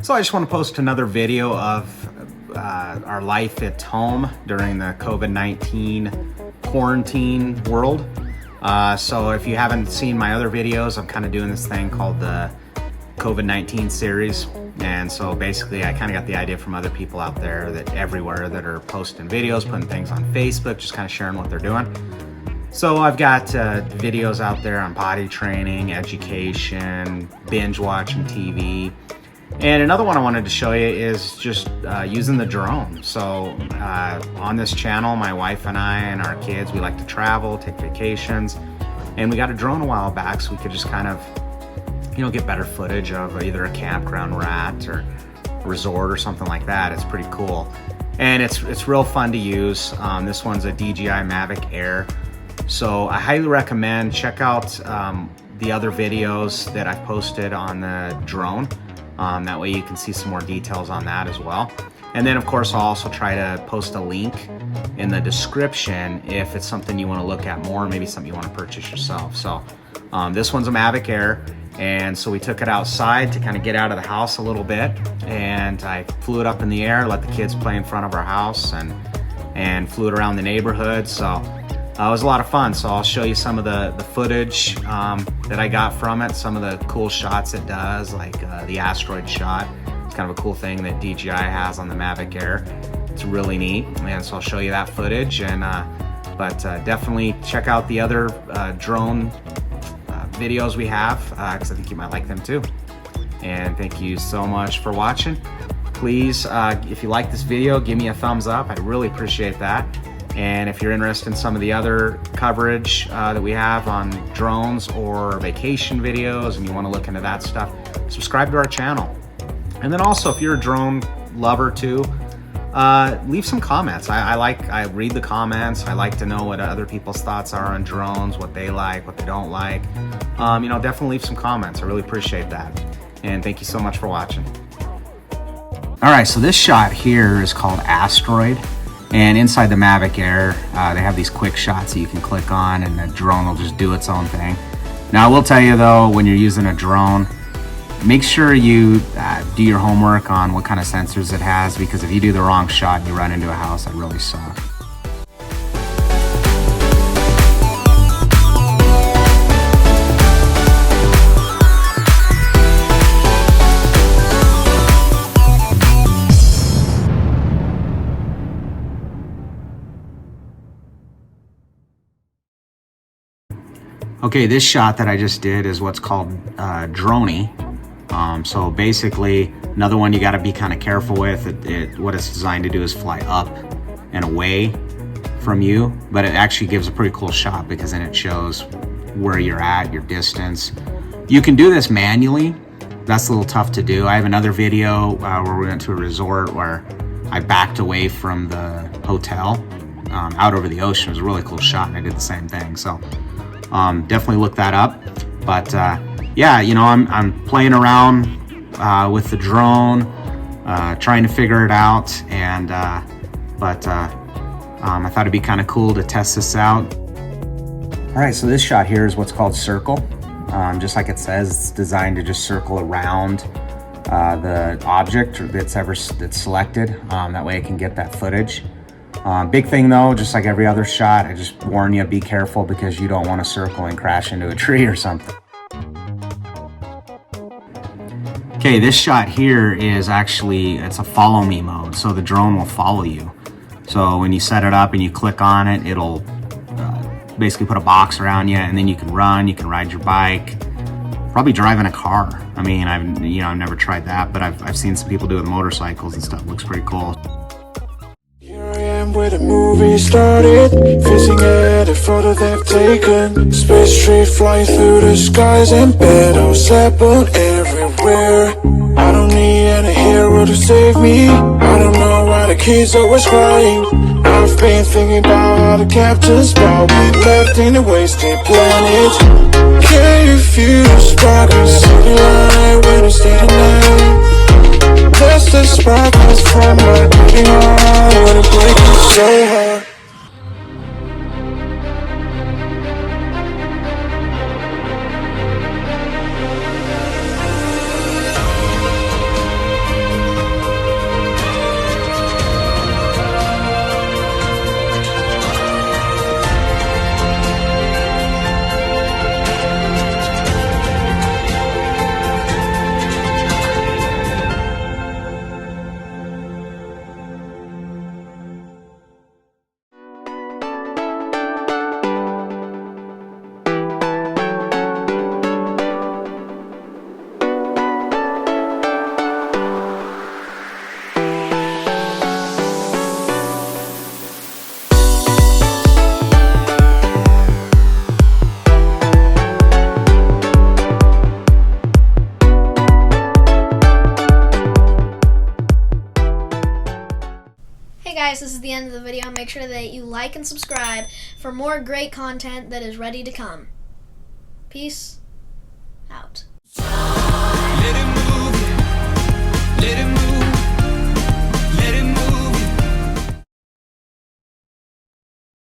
So I just want to post another video of our life at home during the COVID-19 quarantine world. So if you haven't seen my other videos, I'm kind of doing this thing called the COVID-19 series. And so basically I kind of got the idea from other people out there that everywhere that are posting videos, putting things on Facebook, just kind of sharing what they're doing. So I've got videos out there on body training, education, binge watching TV. And another one I wanted to show you is just using the drone. So on this channel, my wife and I and our kids, we like to travel, take vacations. And we got a drone a while back so we could just kind of, get better footage of either a campground we're at or a resort or something like that. It's pretty cool. And it's real fun to use. This one's a DJI Mavic Air. So I highly recommend check out the other videos that I've posted on the drone. That way you can see some more details on that as well. And then of course I'll also try to post a link in the description if it's something you want to look at more, maybe something you want to purchase yourself. So this one's a Mavic Air, and so we took it outside to kind of get out of the house a little bit, and I flew it up in the air, let the kids play in front of our house, and flew it around the neighborhood. So it was a lot of fun. So I'll show you some of the footage that I got from it, some of the cool shots it does, like the asteroid shot. It's kind of a cool thing that DJI has on the Mavic Air. It's really neat, and so I'll show you that footage. And but definitely check out the other drone videos we have, because I think you might like them too. And thank you so much for watching. Please, if you like this video, give me a thumbs up. I'd really appreciate that. And if you're interested in some of the other coverage that we have on drones or vacation videos and you want to look into that stuff, subscribe to our channel. And then also, if you're a drone lover too, leave some comments. I read the comments. I like to know what other people's thoughts are on drones, what they like, what they don't like. Definitely leave some comments. I really appreciate that. And thank you so much for watching. All right, so this shot here is called Asteroid. And inside the Mavic Air, they have these quick shots that you can click on, and the drone will just do its own thing. Now, I will tell you though, when you're using a drone, make sure you do your homework on what kind of sensors it has, because if you do the wrong shot and you run into a house, that really sucks. Okay, this shot that I just did is what's called droney. So basically, another one you got to be kind of careful with. What it's designed to do is fly up and away from you, but it actually gives a pretty cool shot because then it shows where you're at, your distance. You can do this manually. That's a little tough to do. I have another video where we went to a resort where I backed away from the hotel out over the ocean. It was a really cool shot, and I did the same thing. So definitely look that up. But yeah, I'm playing around with the drone, trying to figure it out, and I thought it'd be kind of cool to test this out. All right, so this shot here is what's called circle. Just like it says, it's designed to just circle around the object that's selected. That way it can get that footage. Big thing though, just like every other shot, I just warn you, be careful, because you don't want to circle and crash into a tree or something. Okay, this shot here is actually, it's a follow me mode, so the drone will follow you. So when you set it up and you click on it, it'll basically put a box around you, and then you can run, you can ride your bike, probably driving a car. I mean, I've never tried that, but I've seen some people do it with motorcycles and stuff. It looks pretty cool. Where the movie started, facing at a photo they've taken. Space tree flying through the skies, and battles happen everywhere. I don't need any hero to save me. I don't know why the kids always crying. I've been thinking about how the captain's spot we left in a wasted planet. Can you feel the spark of the city light when it's day to night? That's the sparkles from my beating heart when it breaks so hard. guys, this is the end of the video. Make sure that you like and subscribe for more great content that is ready to come. Peace out. Let him